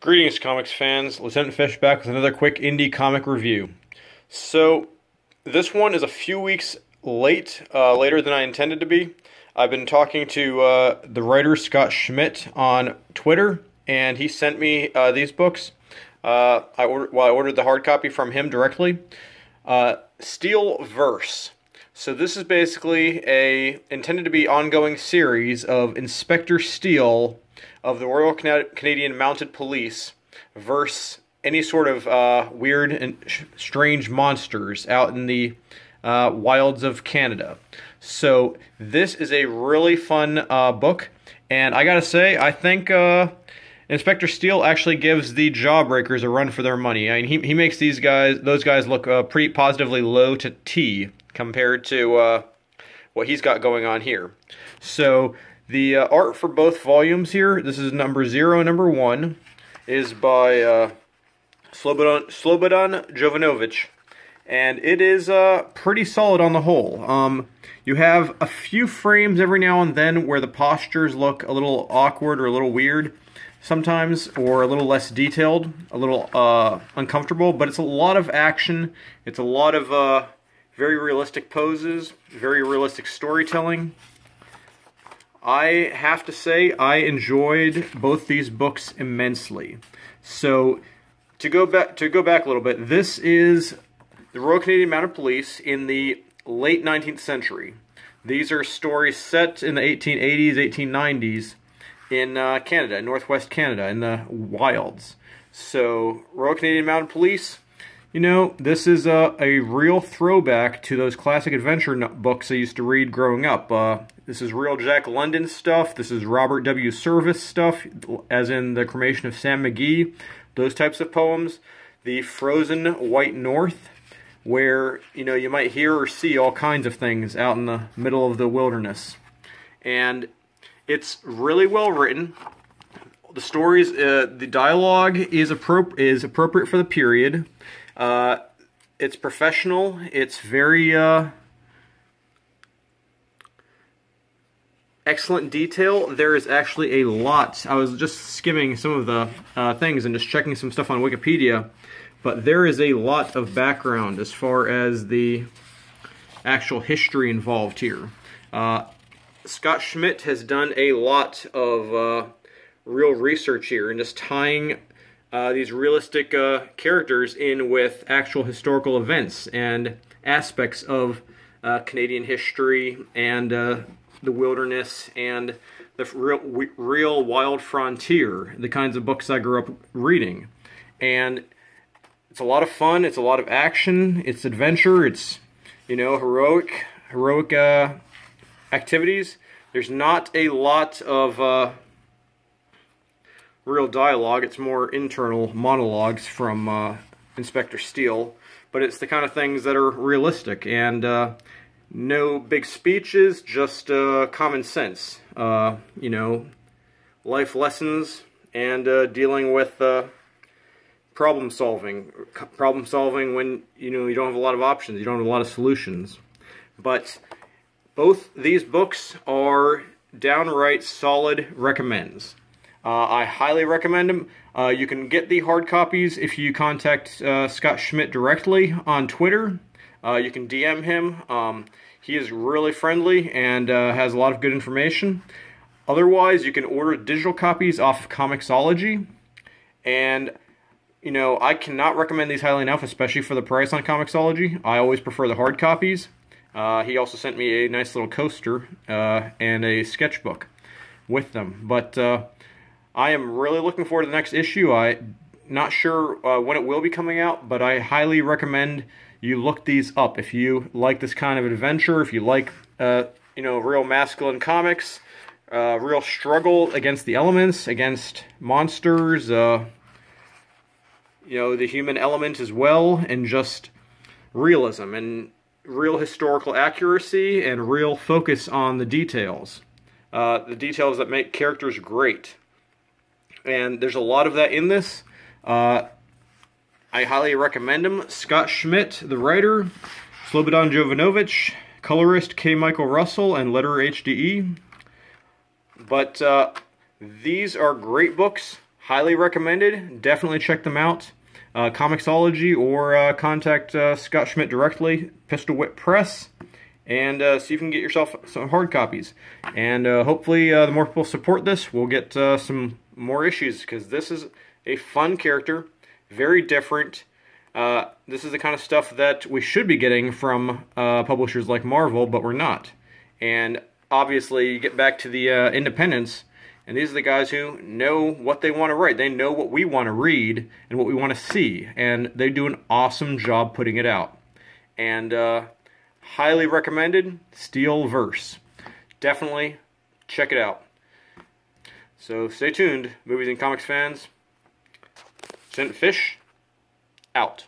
Greetings, comics fans. Lieutenant Fish back with another quick indie comic review. So, this one is a few weeks later than I intended to be. I've been talking to the writer Scott Schmidt on Twitter, and he sent me these books. I ordered the hard copy from him directly. Steele Verse. So this is basically intended to be ongoing series of Inspector Steele of the Royal Canadian Mounted Police versus any sort of weird and strange monsters out in the wilds of Canada. So this is a really fun book, and I gotta say, I think Inspector Steele actually gives the Jawbreakers a run for their money. I mean, he makes those guys look pretty positively low to T compared to what he's got going on here. So the art for both volumes here, this is number 0 and number 1, is by Slobodan Jovanovic, and it is pretty solid on the whole. You have a few frames every now and then where the postures look a little awkward or a little weird sometimes, or a little less detailed, a little uncomfortable, but it's a lot of action. It's a lot of very realistic poses, very realistic storytelling. I have to say, I enjoyed both these books immensely. So, to go back a little bit, this is the Royal Canadian Mounted Police in the late 19th century. These are stories set in the 1880s, 1890s in Canada, Northwest Canada, in the wilds. So, Royal Canadian Mounted Police, you know, this is a real throwback to those classic adventure books I used to read growing up. This is real Jack London stuff. This is Robert W. Service stuff, as in The Cremation of Sam McGee, those types of poems. The Frozen White North, where, you know, you might hear or see all kinds of things out in the middle of the wilderness. And it's really well written. The stories, the dialogue is appropriate for the period. It's professional. It's very excellent detail. There is actually a lot. I was just skimming some of the things and just checking some stuff on Wikipedia, but there is a lot of background as far as the actual history involved here. Scott Schmidt has done a lot of real research here and just tying these realistic characters in with actual historical events and aspects of Canadian history and the wilderness and the real wild frontier, the kinds of books I grew up reading. And it's a lot of fun, it's a lot of action, it's adventure, it's, you know, heroic activities. There's not a lot of real dialogue. It's more internal monologues from Inspector Steele, but it's the kind of things that are realistic, and no big speeches, just common sense, you know, life lessons, and dealing with problem solving when, you know, you don't have a lot of options, you don't have a lot of solutions. But both these books are downright solid recommends. I highly recommend them. You can get the hard copies if you contact Scott Schmidt directly on Twitter. You can DM him. He is really friendly and has a lot of good information. Otherwise, you can order digital copies off of Comixology. And, you know, I cannot recommend these highly enough, especially for the price on Comixology. I always prefer the hard copies. He also sent me a nice little coaster and a sketchbook with them. But I am really looking forward to the next issue. I'm not sure when it will be coming out, but I highly recommend you look these up. If you like this kind of adventure, if you like, you know, real masculine comics, real struggle against the elements, against monsters, you know, the human element as well, and just realism and real historical accuracy and real focus on the details that make characters great. And there's a lot of that in this. I highly recommend them. Scott Schmidt, the writer, Slobodan Jovanovic, colorist K. Michael Russell, and letterer HDE. But these are great books. highly recommended. Definitely check them out. Comixology, or contact Scott Schmidt directly, Pistol Whip Press, and see if you can get yourself some hard copies. And hopefully the more people support this, we'll get some more issues, because this is a fun character, very different. This is the kind of stuff that we should be getting from publishers like Marvel, but we're not. And obviously, you get back to the independents, and these are the guys who know what they want to write. They know what we want to read and what we want to see, and they do an awesome job putting it out. And highly recommended, Steele Verse. Definitely check it out. So stay tuned, movies and comics fans. Sent Fish, out.